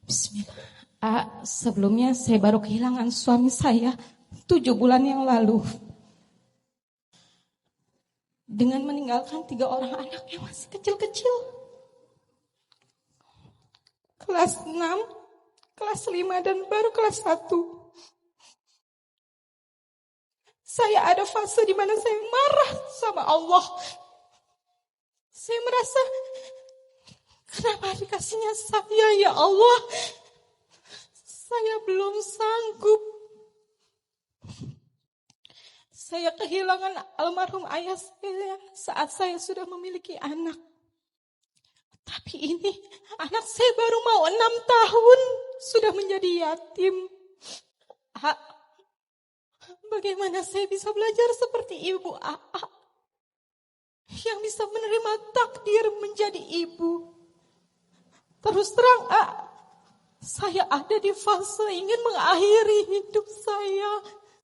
Bismillah. Sebelumnya saya baru kehilangan suami saya 7 bulan yang lalu. Dengan meninggalkan 3 orang anak yang masih kecil-kecil. Kelas 6, kelas 5 dan baru kelas 1. Saya ada fase di mana saya marah sama Allah. Saya merasa, kenapa dikasihnya saya ya Allah? Saya belum sanggup. Saya kehilangan almarhum ayah saya saat saya sudah memiliki anak. Tapi ini anak saya baru mau 6 tahun sudah menjadi yatim. Bagaimana saya bisa belajar seperti ibu AA yang bisa menerima takdir menjadi ibu? Terus terang saya ada di fase ingin mengakhiri hidup saya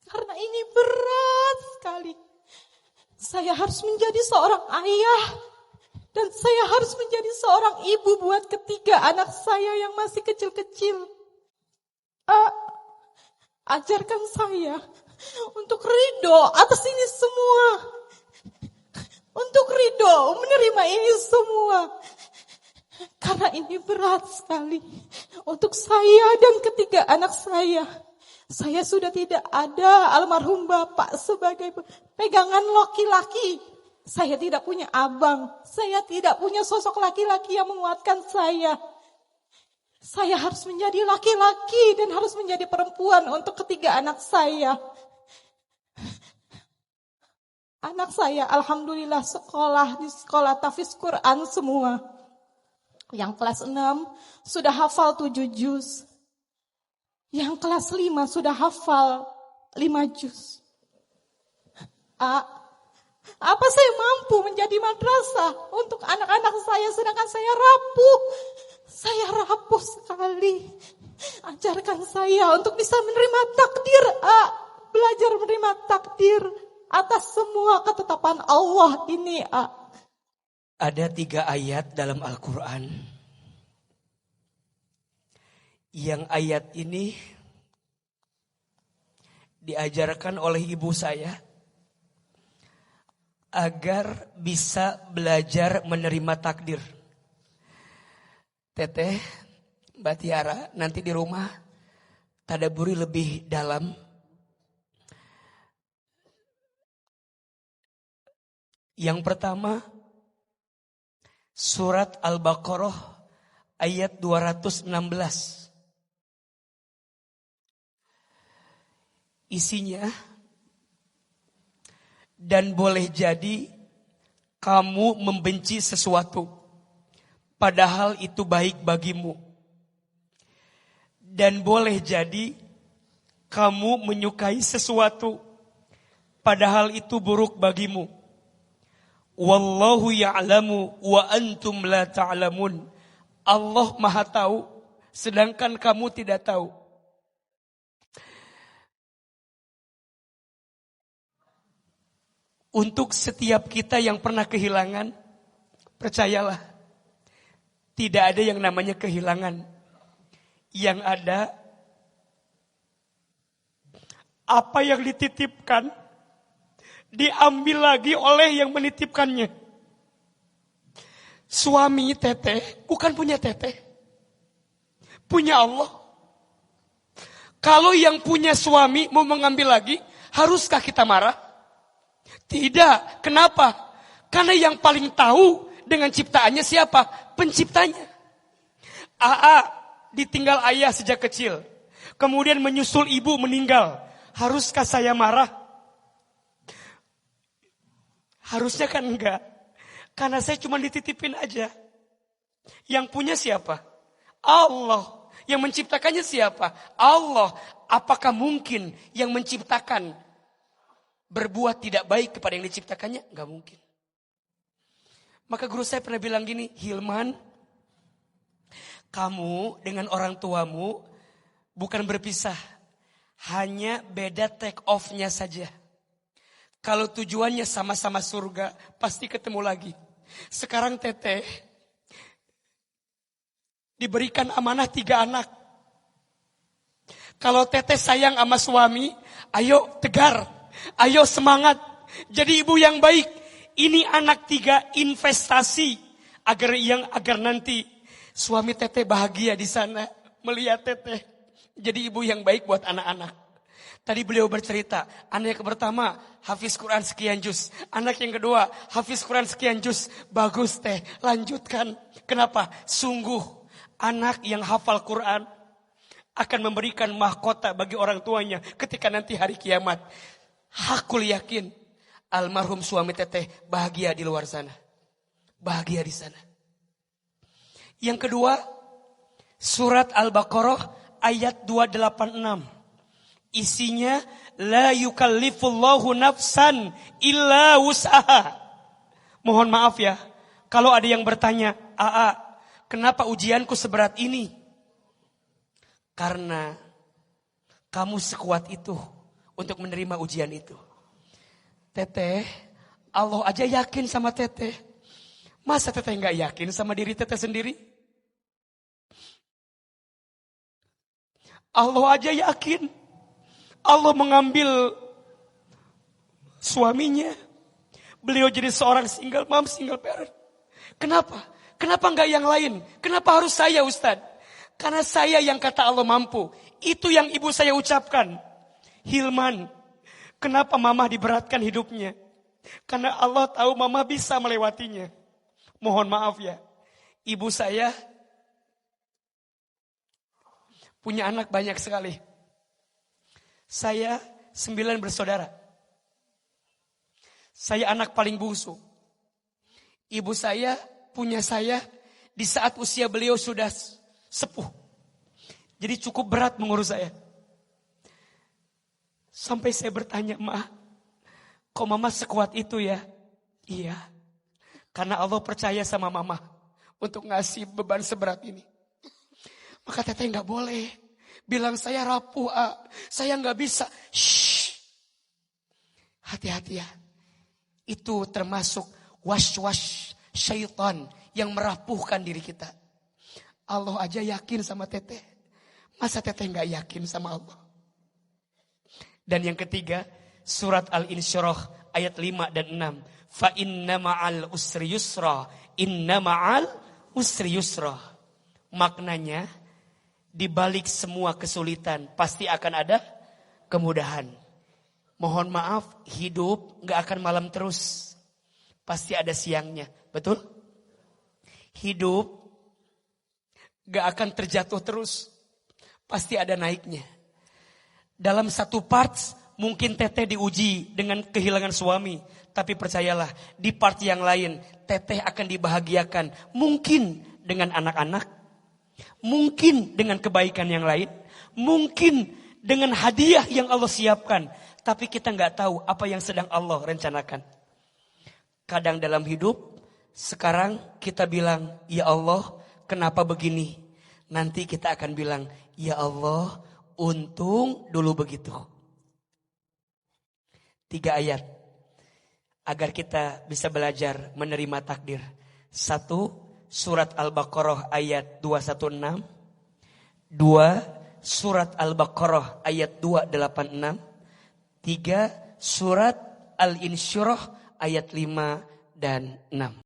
karena ini berat sekali. Saya harus menjadi seorang ayah dan saya harus menjadi seorang ibu buat ketiga anak saya yang masih kecil-kecil. Ajarkan saya untuk ridho atas ini semua. Untuk ridho menerima ini semua. Karena ini berat sekali untuk saya dan ketiga anak saya. Saya sudah tidak ada almarhum bapak sebagai pegangan laki-laki. Saya tidak punya abang. Saya tidak punya sosok laki-laki yang menguatkan saya. Saya harus menjadi laki-laki dan harus menjadi perempuan untuk ketiga anak saya. Anak saya alhamdulillah sekolah di sekolah tahfiz Quran semua. Yang kelas 6 sudah hafal 7 juz. Yang kelas 5 sudah hafal 5 juz. Apa saya mampu menjadi madrasah untuk anak-anak saya sedangkan saya rapuh? Saya rapuh sekali. Ajarkan saya untuk bisa menerima takdir. Belajar menerima takdir atas semua ketetapan Allah ini. Ada 3 ayat dalam Al-Quran. Yang ayat ini diajarkan oleh ibu saya agar bisa belajar menerima takdir. Teteh, Mbak Tiara, nanti di rumah tadaburi lebih dalam. Yang pertama, surat Al-Baqarah ayat 216. Isinya, dan boleh jadi kamu membenci sesuatu, padahal itu baik bagimu. Dan boleh jadi kamu menyukai sesuatu, padahal itu buruk bagimu. Wallahu ya'lamu wa antum la ta'lamun. Allah Maha tahu, sedangkan kamu tidak tahu. Untuk setiap kita yang pernah kehilangan, percayalah, tidak ada yang namanya kehilangan. Yang ada, apa yang dititipkan, diambil lagi oleh yang menitipkannya. Suami teteh bukan punya teteh, punya Allah. Kalau yang punya suami mau mengambil lagi, haruskah kita marah? Tidak. Kenapa? Karena yang paling tahu dengan ciptaannya siapa? Penciptanya. Ditinggal ayah sejak kecil, kemudian menyusul ibu meninggal. Haruskah saya marah? Harusnya kan enggak. Karena saya cuma dititipin aja. Yang punya siapa? Allah. Yang menciptakannya siapa? Allah. Apakah mungkin yang menciptakan berbuat tidak baik kepada yang diciptakannya? Enggak mungkin. Maka guru saya pernah bilang gini, Hilman, kamu dengan orang tuamu bukan berpisah, hanya beda take off-nya saja. Kalau tujuannya sama-sama surga, pasti ketemu lagi. Sekarang teteh diberikan amanah 3 anak. Kalau teteh sayang sama suami, ayo tegar, ayo semangat, jadi ibu yang baik. Ini anak 3 investasi agar nanti suami teteh bahagia di sana melihat teteh jadi ibu yang baik buat anak-anak. Tadi beliau bercerita, anak yang pertama hafiz Quran sekian juz, anak yang kedua hafiz Quran sekian juz. Bagus teh, lanjutkan. Kenapa? Sungguh anak yang hafal Quran akan memberikan mahkota bagi orang tuanya ketika nanti hari kiamat. Hakul yakin almarhum suami teteh bahagia di luar sana, bahagia di sana. Yang kedua, surat Al-Baqarah ayat 286. Isinya, la yukallifullahu nafsan illa wus'aha. Mohon maaf ya, kalau ada yang bertanya, kenapa ujianku seberat ini? Karena kamu sekuat itu untuk menerima ujian itu. Teteh, Allah aja yakin sama teteh. Masa teteh gak yakin sama diri teteh sendiri? Allah aja yakin. Allah mengambil suaminya. Beliau jadi seorang single mom, single parent. Kenapa? Kenapa enggak yang lain? Kenapa harus saya, Ustaz? Karena saya yang kata Allah mampu. Itu yang ibu saya ucapkan. Hilman, kenapa mama diberatkan hidupnya? Karena Allah tahu mama bisa melewatinya. Mohon maaf ya. Ibu saya punya anak banyak sekali. Saya 9 bersaudara. Saya anak paling bungsu. Ibu saya punya saya di saat usia beliau sudah sepuh. Jadi cukup berat mengurus saya. Sampai saya bertanya, Ma, kok mama sekuat itu ya? Iya, karena Allah percaya sama mama untuk ngasih beban seberat ini. Maka teteh gak boleh bilang saya rapuh, saya gak bisa. Shh. Hati-hati ya. Itu termasuk was-was syaitan yang merapuhkan diri kita. Allah aja yakin sama teteh. Masa teteh gak yakin sama Allah? Dan yang ketiga, surat Al-Insyirah ayat 5 dan 6. Fa inna ma'al usri yusra. Inna ma'al usri yusra. Maknanya, di balik semua kesulitan pasti akan ada kemudahan. Mohon maaf, hidup gak akan malam terus. Pasti ada siangnya, betul? Hidup gak akan terjatuh terus. Pasti ada naiknya. Dalam satu parts, mungkin teteh diuji dengan kehilangan suami. Tapi percayalah, di part yang lain, teteh akan dibahagiakan. Mungkin dengan anak-anak. Mungkin dengan kebaikan yang lain. Mungkin dengan hadiah yang Allah siapkan. Tapi kita gak tahu apa yang sedang Allah rencanakan. Kadang dalam hidup, sekarang kita bilang, ya Allah, kenapa begini? Nanti kita akan bilang, ya Allah, untung dulu begitu. 3 ayat. Agar kita bisa belajar menerima takdir. 1, surat Al-Baqarah ayat 216. 2, surat Al-Baqarah ayat 286. 3, surat Al-Insyirah ayat 5 dan 6.